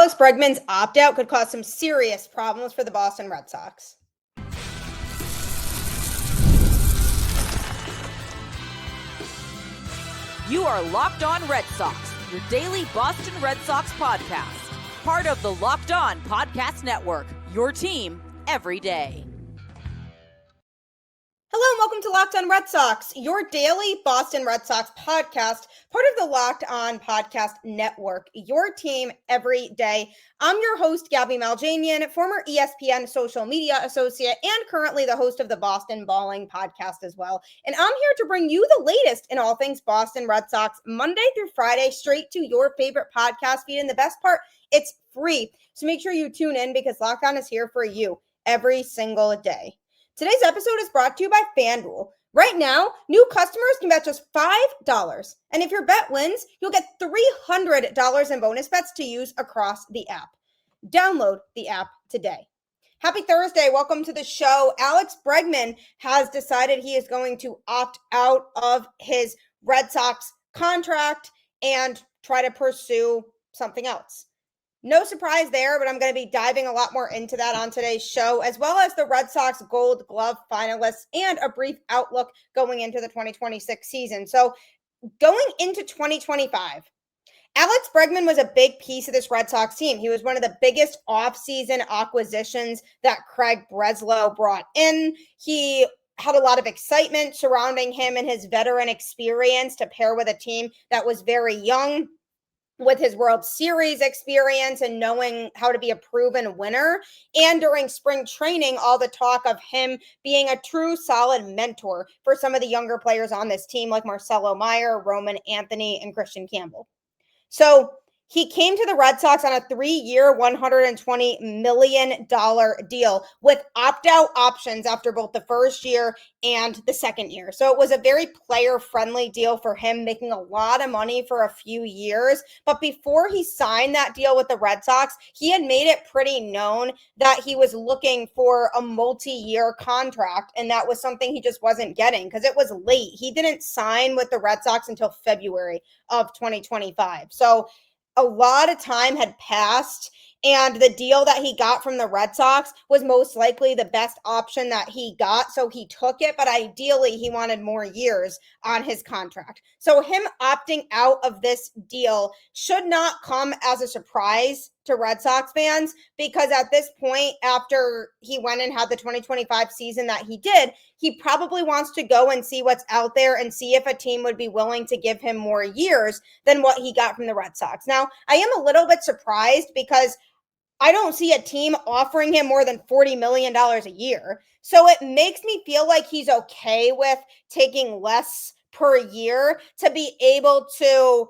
Alex Bregman's opt-out could cause some serious problems for the Boston Red Sox. You are Locked On Red Sox, your daily Boston Red Sox podcast. Part of the Locked On Podcast Network, your team every day. Hello and welcome to Locked On Red Sox, your daily Boston Red Sox podcast, part of the Locked On Podcast Network, your team every day. I'm your host, Gabby Maljanian, former ESPN social media associate and currently the host of the Boston Balling podcast as well. And I'm here to bring you the latest in all things Boston Red Sox, Monday through Friday, straight to your favorite podcast feed. And the best part, it's free. So make sure you tune in because Locked On is here for you every single day. Today's episode is brought to you by FanDuel. Right now, new customers can bet just $5. And if your bet wins, you'll get $300 in bonus bets to use across the app. Download the app today. Happy Thursday. Welcome to the show. Alex Bregman has decided he is going to opt out of his Red Sox contract and try to pursue something else. No surprise there, but I'm going to be diving a lot more into that on today's show, as well as the Red Sox Gold Glove finalists and a brief outlook going into the 2026 season. So going into 2025, Alex Bregman was a big piece of this Red Sox team. He was one of the biggest offseason acquisitions that Craig Breslow brought in. He had a lot of excitement surrounding him and his veteran experience to pair with a team that was very young, with his World Series experience and knowing how to be a proven winner. And during spring training, all the talk of him being a true solid mentor for some of the younger players on this team, like Marcelo Mayer, Roman Anthony, and Christian Campbell. So he came to the Red Sox on a 3-year, $120 million deal with opt-out options after both the first year and the second year. So it was a very player-friendly deal for him, making a lot of money for a few years. But before he signed that deal with the Red Sox, he had made it pretty known that he was looking for a multi-year contract, and that was something he just wasn't getting because it was late. He didn't sign with the Red Sox until February of 2025. So a lot of time had passed, and the deal that he got from the Red Sox was most likely the best option that he got. So he took it, but ideally he wanted more years on his contract. So him opting out of this deal should not come as a surprise to Red Sox fans, because at this point, after he went and had the 2025 season that he did, he probably wants to go and see what's out there and see if a team would be willing to give him more years than what he got from the Red Sox. Now, I am a little bit surprised because I don't see a team offering him more than $40 million a year. So it makes me feel like he's okay with taking less per year to be able to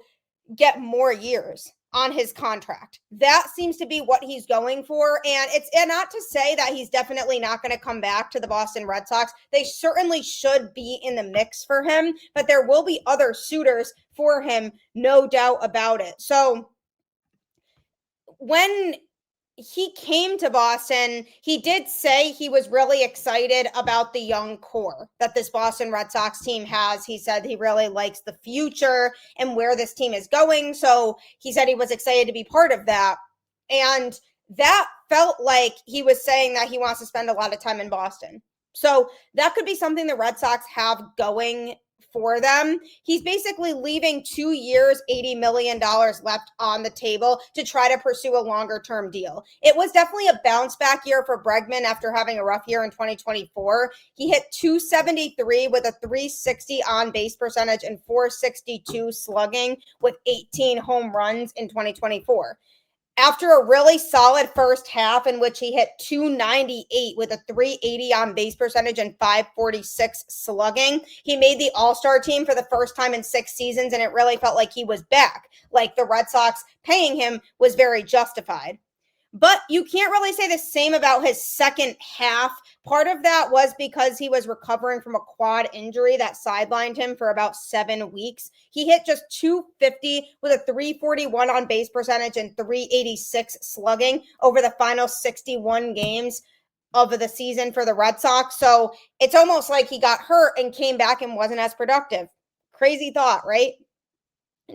get more years on his contract. That seems to be what he's going for. And it's not to say that he's definitely not going to come back to the Boston Red Sox. They certainly should be in the mix for him, but there will be other suitors for him, no doubt about it. So when he came to Boston, he did say he was really excited about the young core that this Boston Red Sox team has. He said he really likes the future and where this team is going. So he said he was excited to be part of that. And that felt like he was saying that he wants to spend a lot of time in Boston. So that could be something the Red Sox have going for them. He's basically leaving 2 years, $80 million left on the table to try to pursue a longer term deal. It was definitely a bounce back year for Bregman after having a rough year in 2024. He hit .273 with a .360 on base percentage and .462 slugging with 18 home runs in 2024. After a really solid first half in which he hit .298 with a .380 on base percentage and .546 slugging, he made the All-Star team for the first time in 6 seasons, and it really felt like he was back. Like the Red Sox paying him was very justified. But you can't really say the same about his second half. Part of that was because he was recovering from a quad injury that sidelined him for about 7 weeks. He hit just .250 with a .341 on base percentage and .386 slugging over the final 61 games of the season for the Red Sox. So it's almost like he got hurt and came back and wasn't as productive. Crazy thought, right?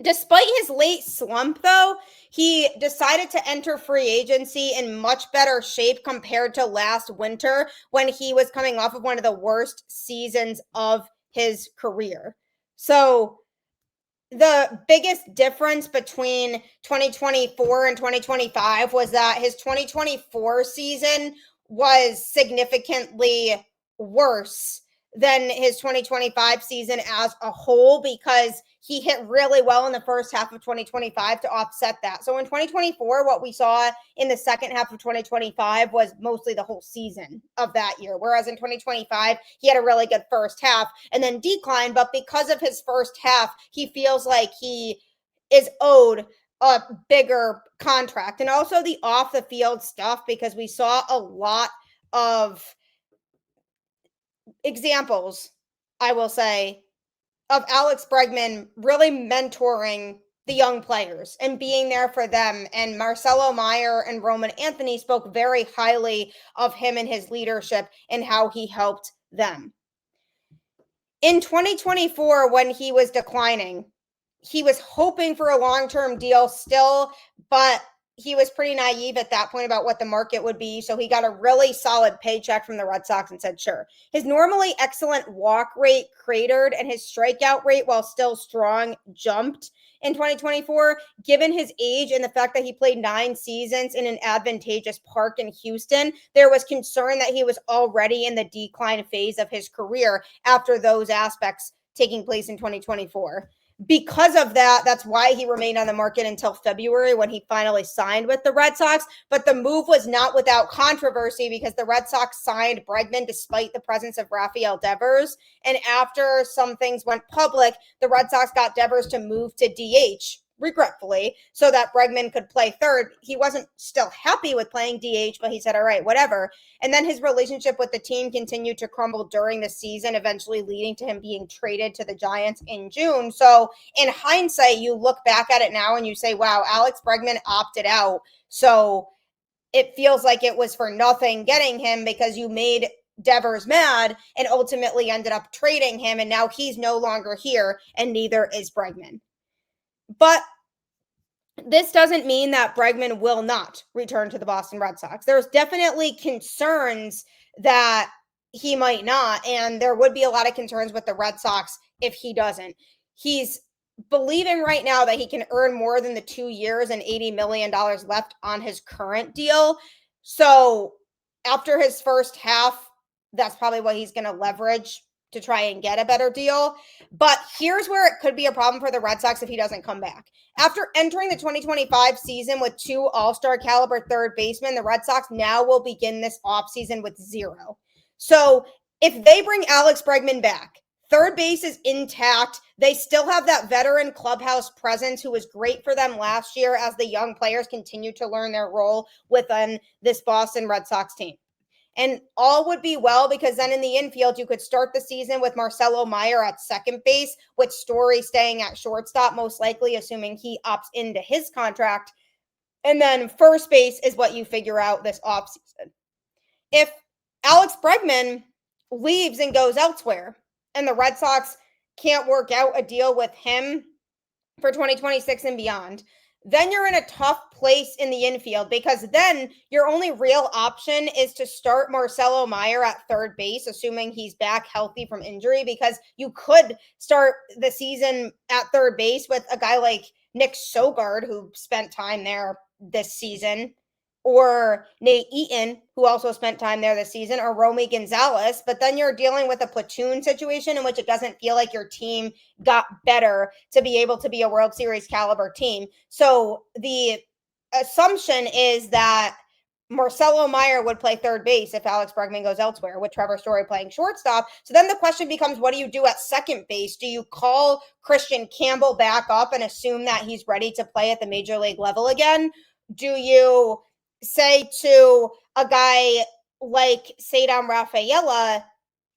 Despite his late slump, though, he decided to enter free agency in much better shape compared to last winter when he was coming off of one of the worst seasons of his career. So the biggest difference between 2024 and 2025 was that his 2024 season was significantly worse than his 2025 season as a whole because he hit really well in the first half of 2025 to offset that. So in 2024, what we saw in the second half of 2025 was mostly the whole season of that year. Whereas in 2025, he had a really good first half and then declined. But because of his first half, he feels like he is owed a bigger contract. And also the off the field stuff, because we saw a lot of examples, I will say, of Alex Bregman really mentoring the young players and being there for them. And Marcelo Mayer and Roman Anthony spoke very highly of him and his leadership and how he helped them. In 2024, when he was declining, he was hoping for a long-term deal still, but he was pretty naive at that point about what the market would be. So he got a really solid paycheck from the Red Sox and said, sure. His normally excellent walk rate cratered and his strikeout rate, while still strong, jumped in 2024. Given his age and the fact that he played 9 seasons in an advantageous park in Houston, there was concern that he was already in the decline phase of his career after those aspects taking place in 2024. Because of that, that's why he remained on the market until February when he finally signed with the Red Sox. But the move was not without controversy because the Red Sox signed Bregman despite the presence of Rafael Devers. And after some things went public, the Red Sox got Devers to move to DH, regretfully, so that Bregman could play third. He wasn't still happy with playing DH, but he said, all right, whatever. And then his relationship with the team continued to crumble during the season, eventually leading to him being traded to the Giants in June. So in hindsight, you look back at it now and you say, wow, Alex Bregman opted out. So it feels like it was for nothing getting him because you made Devers mad and ultimately ended up trading him. And now he's no longer here and neither is Bregman. But this doesn't mean that Bregman will not return to the Boston Red Sox. There's definitely concerns that he might not, and there would be a lot of concerns with the Red Sox if he doesn't. He's believing right now that he can earn more than the 2 years and $80 million left on his current deal. So after his first half, that's probably what he's going to leverage to try and get a better deal. But here's where it could be a problem for the Red Sox if he doesn't come back. After entering the 2025 season with 2 all-star caliber third basemen, the Red Sox now will begin this offseason with 0. So if they bring Alex Bregman back, third base is intact. They still have that veteran clubhouse presence who was great for them last year as the young players continue to learn their role within this Boston Red Sox team. And all would be well because then in the infield, you could start the season with Marcelo Mayer at second base, with Story staying at shortstop, most likely, assuming he opts into his contract. And then first base is what you figure out this offseason. If Alex Bregman leaves and goes elsewhere, and the Red Sox can't work out a deal with him for 2026 and beyond, then you're in a tough place in the infield because then your only real option is to start Marcelo Mayer at third base, assuming he's back healthy from injury, because you could start the season at third base with a guy like Nick Sogard, who spent time there this season, or Nate Eaton, who also spent time there this season, or Romy Gonzalez. But then you're dealing with a platoon situation in which it doesn't feel like your team got better to be able to be a World Series caliber team. So the assumption is that Marcelo Mayer would play third base if Alex Bregman goes elsewhere, with Trevor Story playing shortstop. So then the question becomes, what do you do at second base? Do you call Christian Campbell back up and assume that he's ready to play at the major league level again? Do you say to a guy like Ceddanne Rafaela,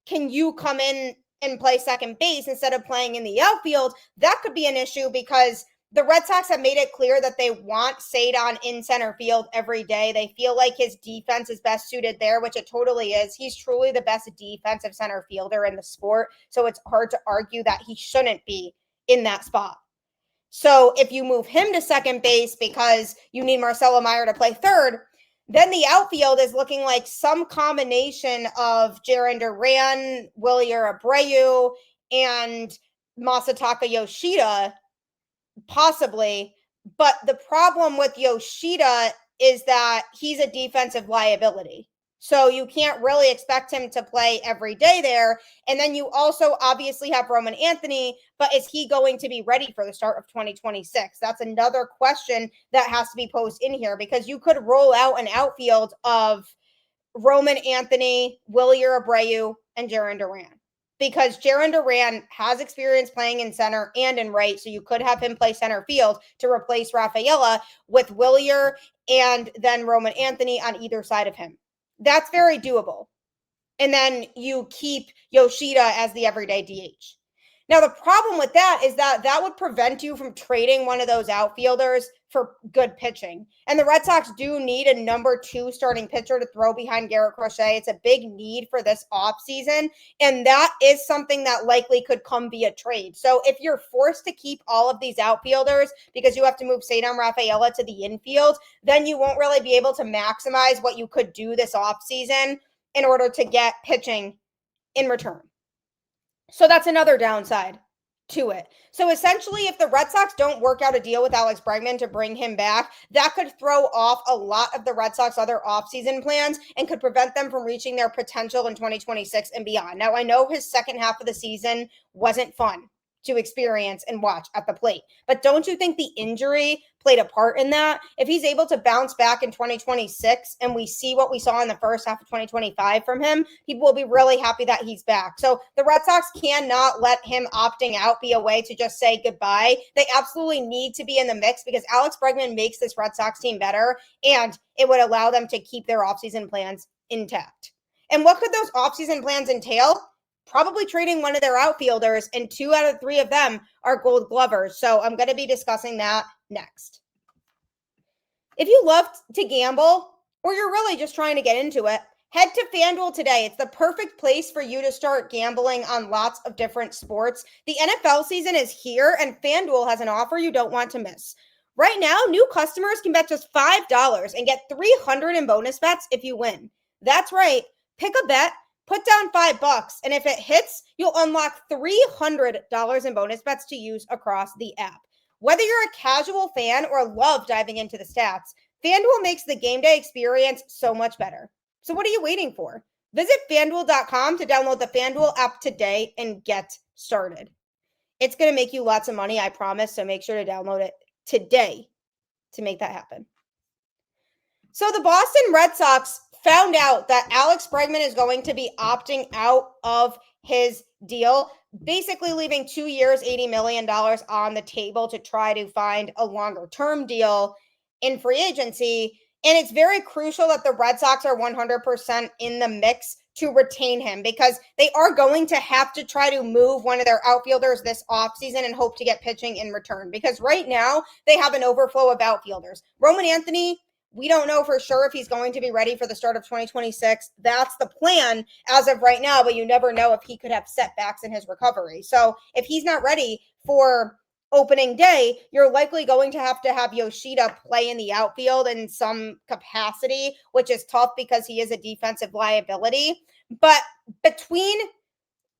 can you come in and play second base instead of playing in the outfield? That could be an issue because the Red Sox have made it clear that they want Ceddanne in center field every day. They feel like his defense is best suited there, which it totally is. He's truly the best defensive center fielder in the sport. So it's hard to argue that he shouldn't be in that spot. So if you move him to second base because you need Marcelo Mayer to play third, then the outfield is looking like some combination of Jarren Duran, Wilyer Abreu, and Masataka Yoshida, possibly. But the problem with Yoshida is that he's a defensive liability. So you can't really expect him to play every day there. And then you also obviously have Roman Anthony, but is he going to be ready for the start of 2026? That's another question that has to be posed in here, because you could roll out an outfield of Roman Anthony, Wilyer Abreu, and Jarren Duran, because Jarren Duran has experience playing in center and in right. So you could have him play center field to replace Rafaela with Wilyer and then Roman Anthony on either side of him. That's very doable. And then you keep Yoshida as the everyday DH. Now, the problem with that is that that would prevent you from trading one of those outfielders for good pitching. And the Red Sox do need a number 2 starting pitcher to throw behind Garrett Crochet. It's a big need for this offseason. And that is something that likely could come via trade. So if you're forced to keep all of these outfielders because you have to move Ceddanne Rafaela to the infield, then you won't really be able to maximize what you could do this offseason in order to get pitching in return. So that's another downside to it. So essentially, if the Red Sox don't work out a deal with Alex Bregman to bring him back, that could throw off a lot of the Red Sox other offseason plans and could prevent them from reaching their potential in 2026 and beyond. Now, I know his second half of the season wasn't fun to experience and watch at the plate, but don't you think the injury played a part in that? If he's able to bounce back in 2026 and we see what we saw in the first half of 2025 from him, people will be really happy that he's back. So the Red Sox cannot let him opting out be a way to just say goodbye. They absolutely need to be in the mix because Alex Bregman makes this Red Sox team better, and it would allow them to keep their offseason plans intact. And what could those offseason plans entail? Probably trading one of their outfielders, and 2 out of 3 of them are Gold Glovers. So I'm going to be discussing that next. If you love to gamble, or you're really just trying to get into it, head to FanDuel today. It's the perfect place for you to start gambling on lots of different sports. The NFL season is here, and FanDuel has an offer you don't want to miss. Right now, new customers can bet just $5 and get $300 in bonus bets if you win. That's right. Pick a bet, put down $5, and if it hits, you'll unlock $300 in bonus bets to use across the app. Whether you're a casual fan or love diving into the stats, FanDuel makes the game day experience so much better. So what are you waiting for? Visit FanDuel.com to download the FanDuel app today and get started. It's going to make you lots of money, I promise, so make sure to download it today to make that happen. So the Boston Red Sox found out that Alex Bregman is going to be opting out of his deal, basically leaving 2 years, $80 million on the table to try to find a longer-term deal in free agency. And it's very crucial that the Red Sox are 100% in the mix to retain him, because they are going to have to try to move one of their outfielders this offseason and hope to get pitching in return, because right now they have an overflow of outfielders. Roman Anthony, we don't know for sure if he's going to be ready for the start of 2026. That's the plan as of right now, but you never know if he could have setbacks in his recovery. So if he's not ready for opening day, you're likely going to have Yoshida play in the outfield in some capacity, which is tough because he is a defensive liability. But between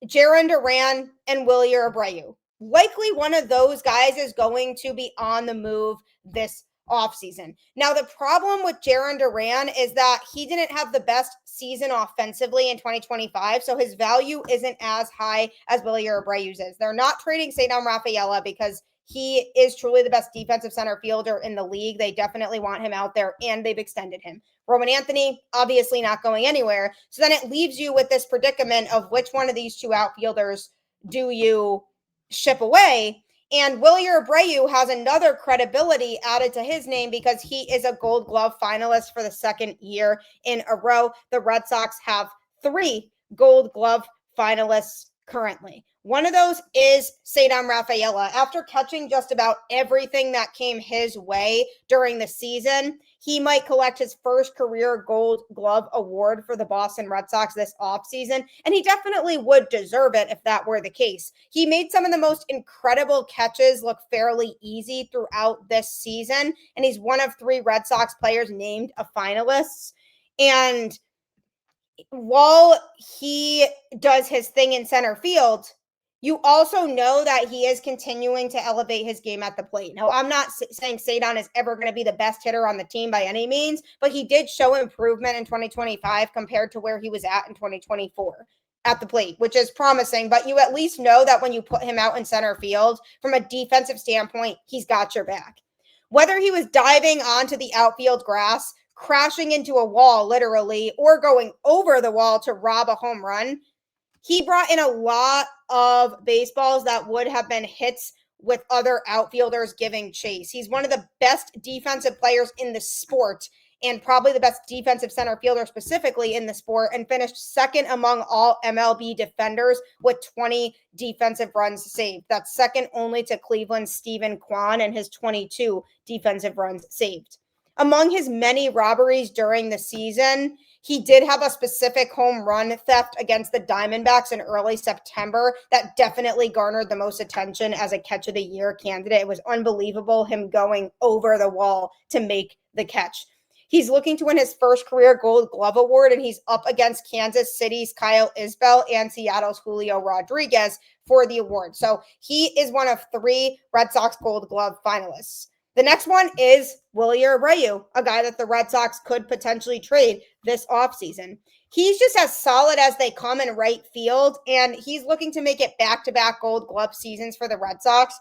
Jarren Duran and Wilyer Abreu, likely one of those guys is going to be on the move this offseason. Now, the problem with Jarren Duran is that he didn't have the best season offensively in 2025, so his value isn't as high as Wilyer Abreu's is. They're not trading Ceddanne Rafaela because he is truly the best defensive center fielder in the league. They definitely want him out there, and they've extended him. Roman Anthony, obviously not going anywhere. So then it leaves you with this predicament of which one of these 2 outfielders do you ship away? And Wilyer Abreu has another credibility added to his name because he is a Gold Glove finalist for the 2nd year in a row. The Red Sox have 3 Gold Glove finalists currently. One of those is Ceddanne Rafaela. After catching just about everything that came his way during the season, he might collect his first career Gold Glove award for the Boston Red Sox this offseason, and he definitely would deserve it if that were the case. He made some of the most incredible catches look fairly easy throughout this season, and he's one of 3 Red Sox players named a finalist. And while he does his thing in center field, you also know that he is continuing to elevate his game at the plate. Now, I'm not saying Ceddanne is ever going to be the best hitter on the team by any means, but he did show improvement in 2025 compared to where he was at in 2024 at the plate, which is promising. But you at least know that when you put him out in center field, from a defensive standpoint, he's got your back. Whether he was diving onto the outfield grass, crashing into a wall, literally, or going over the wall to rob a home run, he brought in a lot of baseballs that would have been hits with other outfielders giving chase. He's one of the best defensive players in the sport, and probably the best defensive center fielder specifically in the sport, and finished second among all MLB defenders with 20 defensive runs saved. That's second only to Cleveland's Steven Kwan and his 22 defensive runs saved. Among his many robberies during the season, he did have a specific home run theft against the Diamondbacks in early September that definitely garnered the most attention as a catch of the year candidate. It was unbelievable, him going over the wall to make the catch. He's looking to win his first career Gold Glove award, and he's up against Kansas City's Kyle Isbell and Seattle's Julio Rodriguez for the award. So he is one of 3 Red Sox Gold Glove finalists. The next one is Wilyer Abreu, a guy that the Red Sox could potentially trade this offseason. He's just as solid as they come in right field, and he's looking to make it back-to-back Gold Glove seasons for the Red Sox.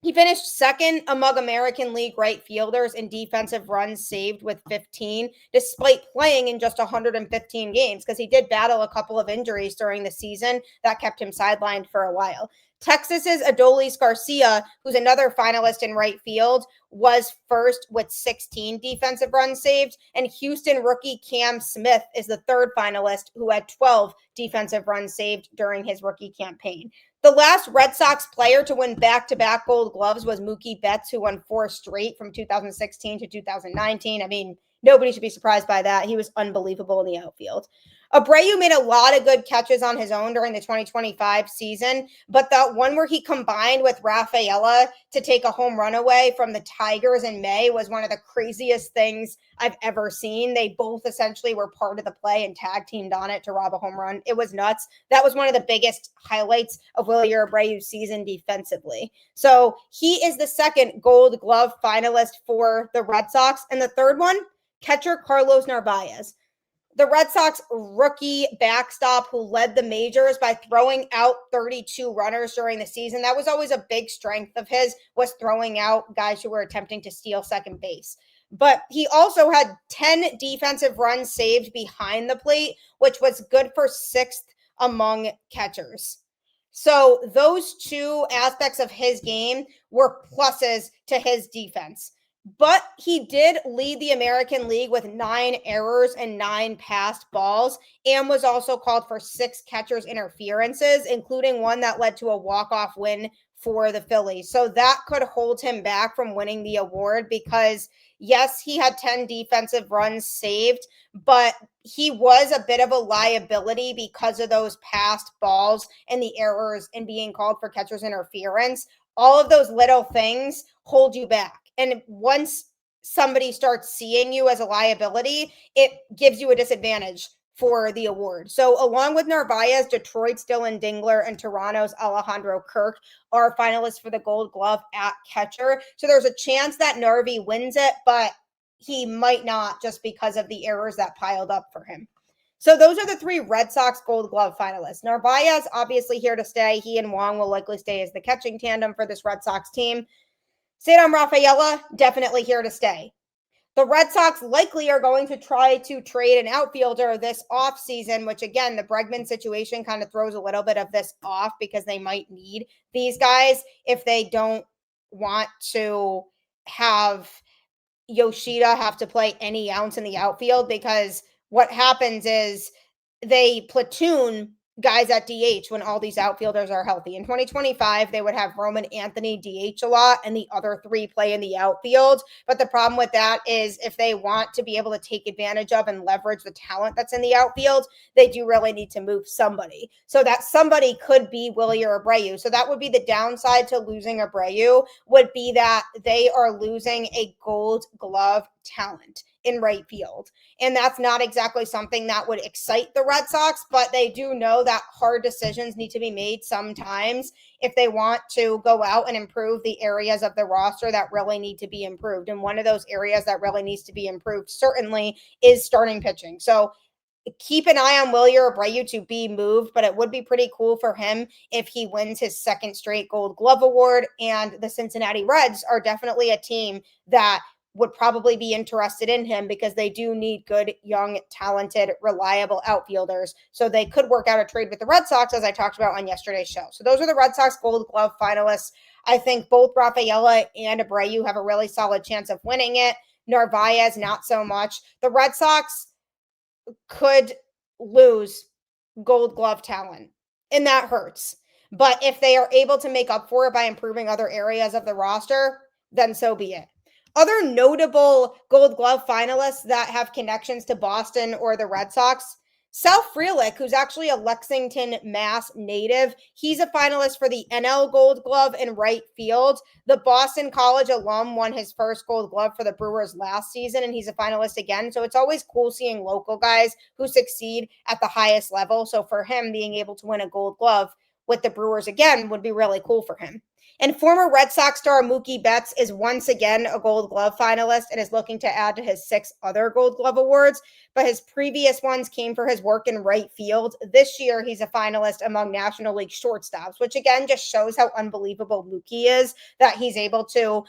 He finished second among American League right fielders in defensive runs saved with 15, despite playing in just 115 games, because he did battle a couple of injuries during the season that kept him sidelined for a while. Texas's Adolis Garcia, who's another finalist in right field, was first with 16 defensive runs saved, and Houston rookie Cam Smith is the third finalist, who had 12 defensive runs saved during his rookie campaign. The last Red Sox player to win back-to-back Gold Gloves was Mookie Betts, who won 4 straight from 2016 to 2019. I mean, nobody should be surprised by that. He was unbelievable in the outfield. Abreu made a lot of good catches on his own during the 2025 season, but the one where he combined with Rafaela to take a home run away from the Tigers in May was one of the craziest things I've ever seen. They both essentially were part of the play and tag teamed on it to rob a home run. It was nuts. That was one of the biggest highlights of Wilyer Abreu's season defensively. So he is the second Gold Glove finalist for the Red Sox. And the third one, catcher Carlos Narvaez. The Red Sox rookie backstop who led the majors by throwing out 32 runners during the season. That was always a big strength of his, was throwing out guys who were attempting to steal second base. But he also had 10 defensive runs saved behind the plate, which was good for 6th among catchers. So those 2 aspects of his game were pluses to his defense. But he did lead the American League with 9 errors and 9 passed balls, and was also called for 6 catcher's interferences, including one that led to a walk-off win for the Phillies. So that could hold him back from winning the award because, yes, he had 10 defensive runs saved, but he was a bit of a liability because of those passed balls and the errors and being called for catcher's interference. All of those little things hold you back. And once somebody starts seeing you as a liability, it gives you a disadvantage for the award. So along with Narvaez, Detroit's Dylan Dingler and Toronto's Alejandro Kirk are finalists for the Gold Glove at catcher. So there's a chance that Narvi wins it, but he might not just because of the errors that piled up for him. So those are the 3 Red Sox Gold Glove finalists. Narvaez, obviously here to stay. He and Wong will likely stay as the catching tandem for this Red Sox team. Ceddanne Rafaela, definitely here to stay. The Red Sox likely are going to try to trade an outfielder this offseason, which, again, the Bregman situation kind of throws a little bit of this off because they might need these guys if they don't want to have Yoshida have to play any ounce in the outfield, because what happens is they platoon guys at DH when all these outfielders are healthy. In 2025, they would have Roman Anthony DH a lot and the other three play in the outfield. But the problem with that is if they want to be able to take advantage of and leverage the talent that's in the outfield, they do really need to move somebody. So that somebody could be Wilyer or Abreu. So that would be the downside to losing Abreu, would be that they are losing a Gold Glove talent in right field. And that's not exactly something that would excite the Red Sox, but they do know that hard decisions need to be made sometimes if they want to go out and improve the areas of the roster that really need to be improved. And one of those areas that really needs to be improved certainly is starting pitching. So keep an eye on Wilyer Abreu to be moved, but it would be pretty cool for him if he wins his second straight Gold Glove award. And the Cincinnati Reds are definitely a team that would probably be interested in him because they do need good, young, talented, reliable outfielders. So they could work out a trade with the Red Sox, as I talked about on yesterday's show. So those are the Red Sox Gold Glove finalists. I think both Rafaela and Abreu have a really solid chance of winning it. Narvaez, not so much. The Red Sox could lose Gold Glove talent, and that hurts. But if they are able to make up for it by improving other areas of the roster, then so be it. Other notable Gold Glove finalists that have connections to Boston or the Red Sox, Sal Frelick, who's actually a Lexington, Mass native. He's a finalist for the NL Gold Glove in right field. The Boston College alum won his first Gold Glove for the Brewers last season, and he's a finalist again. So it's always cool seeing local guys who succeed at the highest level. So for him, being able to win a Gold Glove with the Brewers again would be really cool for him. And former Red Sox star Mookie Betts is once again a Gold Glove finalist and is looking to add to his 6 other Gold Glove awards, but his previous ones came for his work in right field. This year, he's a finalist among National League shortstops, which again just shows how unbelievable Mookie is, that he's able to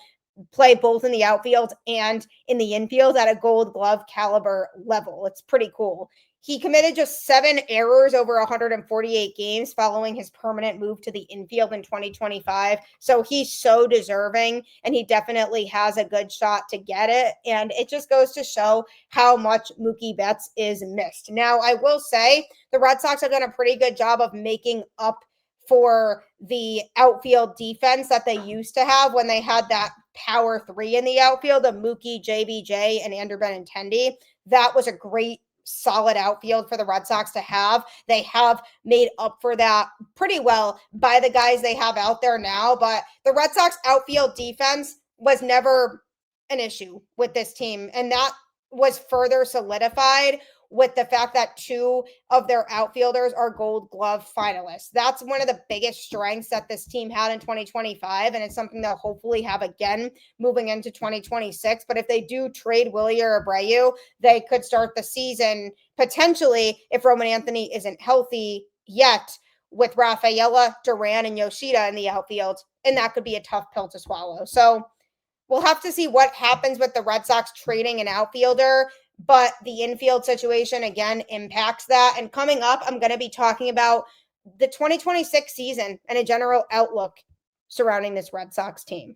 play both in the outfield and in the infield at a Gold Glove caliber level. It's pretty cool. He committed just 7 errors over 148 games following his permanent move to the infield in 2025. So he's so deserving, and he definitely has a good shot to get it. And it just goes to show how much Mookie Betts is missed. Now, I will say the Red Sox have done a pretty good job of making up for the outfield defense that they used to have when they had that power 3 in the outfield of Mookie, JBJ, and Andrew Benintendi. That was a great solid outfield for the Red Sox to have. They have made up for that pretty well by the guys they have out there now, but the Red Sox outfield defense was never an issue with this team, and that was further solidified with the fact that 2 of their outfielders are Gold Glove finalists. That's one of the biggest strengths that this team had in 2025, and it's something they'll hopefully have again moving into 2026. But if they do trade Wilyer or Abreu, they could start the season potentially, if Roman Anthony isn't healthy yet, with Rafaela, Duran, and Yoshida in the outfield, and that could be a tough pill to swallow. So we'll have to see what happens with the Red Sox trading an outfielder, but the infield situation, again, impacts that. And coming up, I'm going to be talking about the 2026 season and a general outlook surrounding this Red Sox team.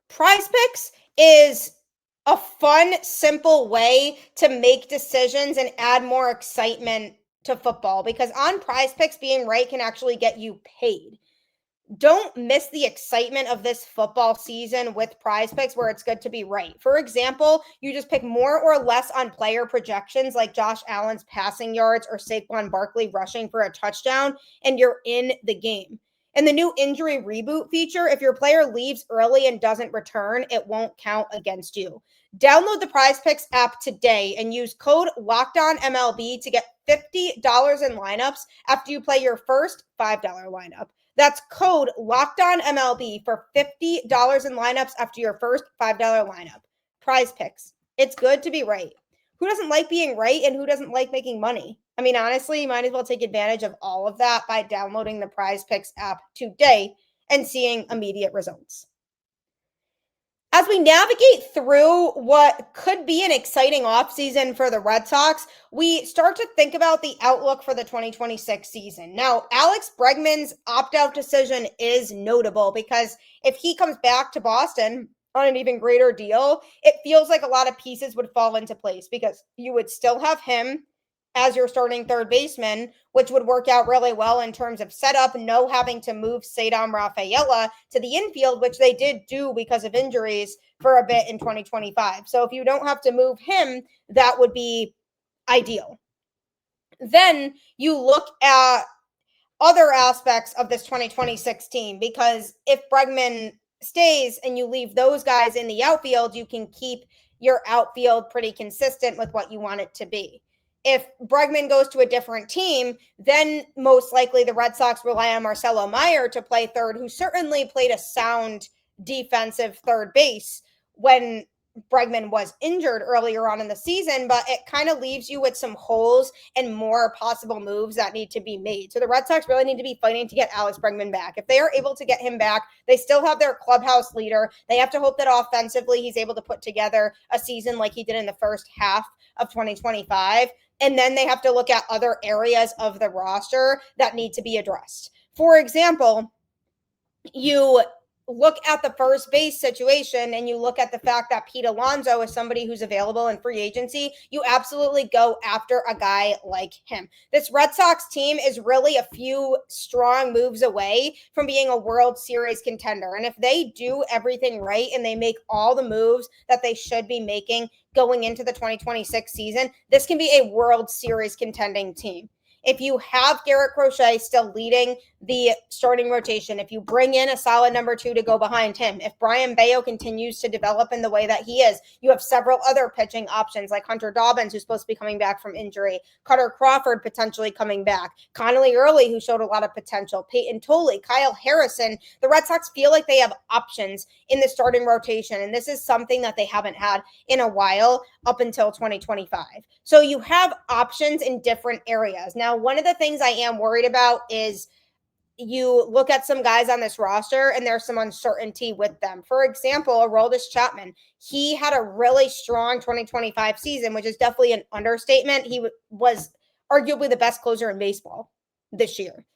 PrizePicks is a fun, simple way to make decisions and add more excitement to football, because on PrizePicks, being right can actually get you paid. Don't miss the excitement of this football season with PrizePicks, where it's good to be right. For example, you just pick more or less on player projections like Josh Allen's passing yards or Saquon Barkley rushing for a touchdown, and you're in the game. And the new injury reboot feature, if your player leaves early and doesn't return, it won't count against you. Download the PrizePicks app today and use code LOCKEDONMLB to get $50 in lineups after you play your first $5 lineup. That's code LOCKEDONMLB for $50 in lineups after your first $5 lineup. PrizePicks. It's good to be right. Who doesn't like being right, and who doesn't like making money? I mean, honestly, you might as well take advantage of all of that by downloading the PrizePicks app today and seeing immediate results. As we navigate through what could be an exciting offseason for the Red Sox, we start to think about the outlook for the 2026 season. Now, Alex Bregman's opt-out decision is notable because if he comes back to Boston, on an even greater deal, it feels like a lot of pieces would fall into place because you would still have him as your starting third baseman, which would work out really well in terms of setup, no having to move Ceddanne Rafaela to the infield, which they did do because of injuries for a bit in 2025. So if you don't have to move him, that would be ideal. Then you look at other aspects of this 2026 team, because if Bregman stays and you leave those guys in the outfield, you can keep your outfield pretty consistent with what you want it to be. If Bregman goes to a different team, then most likely the Red Sox rely on Marcelo Mayer to play third, who certainly played a sound defensive third base when Bregman was injured earlier on in the season, but it kind of leaves you with some holes and more possible moves that need to be made. So the Red Sox really need to be fighting to get Alex Bregman back. If they are able to get him back, they still have their clubhouse leader. They have to hope that offensively he's able to put together a season like he did in the first half of 2025. And then they have to look at other areas of the roster that need to be addressed. For example, you look at the first base situation and you look at the fact that Pete Alonso is somebody who's available in free agency, you absolutely go after a guy like him. This Red Sox team is really a few strong moves away from being a World Series contender. And if they do everything right and they make all the moves that they should be making going into the 2026 season, this can be a World Series contending team. If you have Garrett Crochet still leading the starting rotation, if you bring in a solid number 2 to go behind him, if Brayan Bello continues to develop in the way that he is, you have several other pitching options like Hunter Dobbins, who's supposed to be coming back from injury, Cutter Crawford potentially coming back, Connolly Early, who showed a lot of potential, Peyton Tolley, Kyle Harrison. The Red Sox feel like they have options in the starting rotation, and this is something that they haven't had in a while up until 2025. So you have options in different areas. Now, one of the things I am worried about is you look at some guys on this roster and there's some uncertainty with them. For example, Aroldis Chapman, he had a really strong 2025 season, which is definitely an understatement. He was arguably the best closer in baseball this year.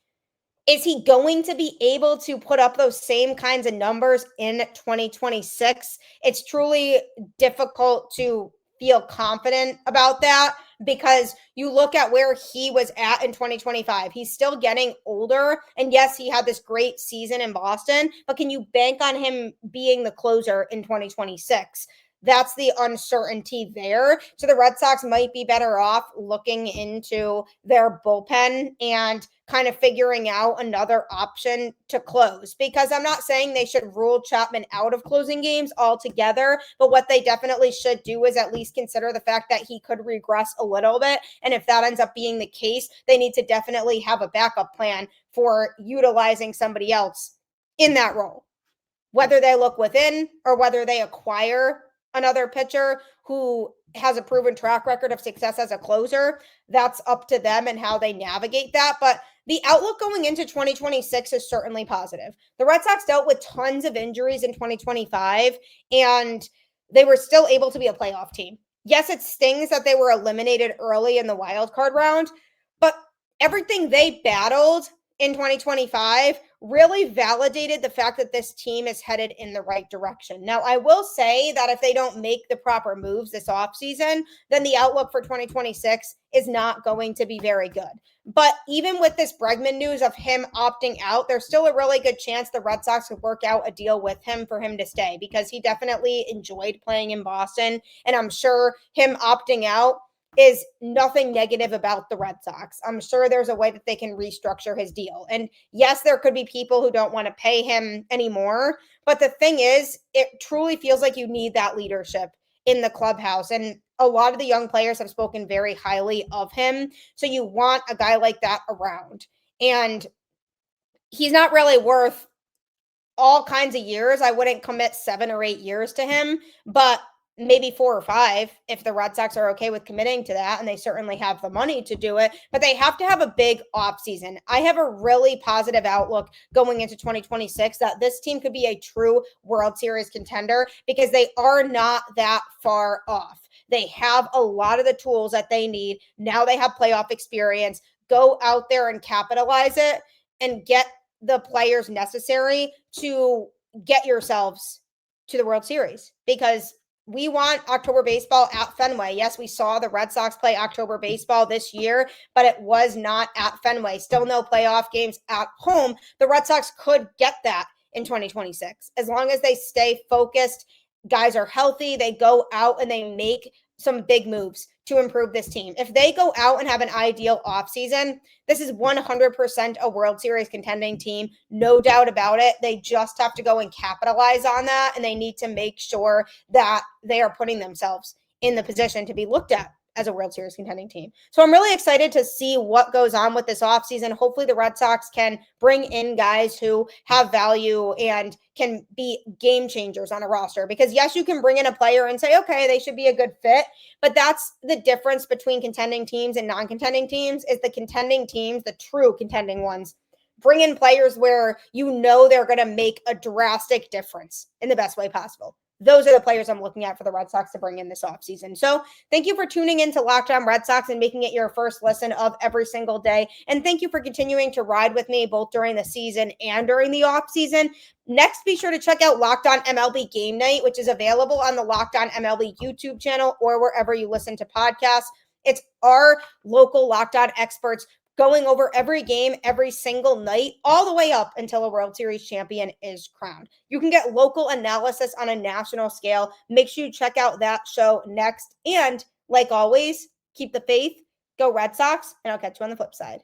Is he going to be able to put up those same kinds of numbers in 2026? It's truly difficult to feel confident about that because you look at where he was at in 2025. He's still getting older. And yes, he had this great season in Boston, but can you bank on him being the closer in 2026? That's the uncertainty there. So the Red Sox might be better off looking into their bullpen and kind of figuring out another option to close, because I'm not saying they should rule Chapman out of closing games altogether, but what they definitely should do is at least consider the fact that he could regress a little bit. And if that ends up being the case, they need to definitely have a backup plan for utilizing somebody else in that role, whether they look within or whether they acquire another pitcher who has a proven track record of success as a closer. That's up to them and how they navigate that. But the outlook going into 2026 is certainly positive. The Red Sox dealt with tons of injuries in 2025, and they were still able to be a playoff team. Yes, it stings that they were eliminated early in the wild card round, but everything they battled in 2025 really validated the fact that this team is headed in the right direction. Now, I will say that if they don't make the proper moves this offseason, then the outlook for 2026 is not going to be very good. But even with this Bregman news of him opting out, there's still a really good chance the Red Sox could work out a deal with him for him to stay, because he definitely enjoyed playing in Boston. And I'm sure him opting out is nothing negative about the Red Sox. I'm sure there's a way that they can restructure his deal. And yes, there could be people who don't want to pay him anymore. But the thing is, it truly feels like you need that leadership in the clubhouse. And a lot of the young players have spoken very highly of him. So you want a guy like that around. And he's not really worth all kinds of years. I wouldn't commit 7 or 8 years to him, but maybe 4 or 5 if the Red Sox are okay with committing to that, and they certainly have the money to do it. But they have to have a big offseason. I have a really positive outlook going into 2026 that this team could be a true World Series contender, because they are not that far off. They have a lot of the tools that they need. Now they have playoff experience. Go out there and capitalize it and get the players necessary to get yourselves to the World Series because we want October baseball at Fenway. Yes, we saw the Red Sox play October baseball this year, but it was not at Fenway. Still no playoff games at home. The Red Sox could get that in 2026 as long as they stay focused. Guys are healthy. They go out and they make some big moves to improve this team. If they go out and have an ideal offseason, this is 100% a World Series contending team. No doubt about it. They just have to go and capitalize on that, and they need to make sure that they are putting themselves in the position to be looked at as a World Series contending team. So I'm really excited to see what goes on with this offseason. Hopefully the Red Sox can bring in guys who have value and can be game changers on a roster. Because yes, you can bring in a player and say, okay, they should be a good fit. But that's the difference between contending teams and non-contending teams is the contending teams, the true contending ones, bring in players where you know they're going to make a drastic difference in the best way possible. Those are the players I'm looking at for the Red Sox to bring in this offseason. So thank you for tuning in to Locked On Red Sox and making it your first listen of every single day. And thank you for continuing to ride with me both during the season and during the offseason. Next, be sure to check out Locked On MLB Game Night, which is available on the Locked On MLB YouTube channel or wherever you listen to podcasts. It's our local Locked On experts going over every game, every single night, all the way up until a World Series champion is crowned. You can get local analysis on a national scale. Make sure you check out that show next. And like always, keep the faith, go Red Sox, and I'll catch you on the flip side.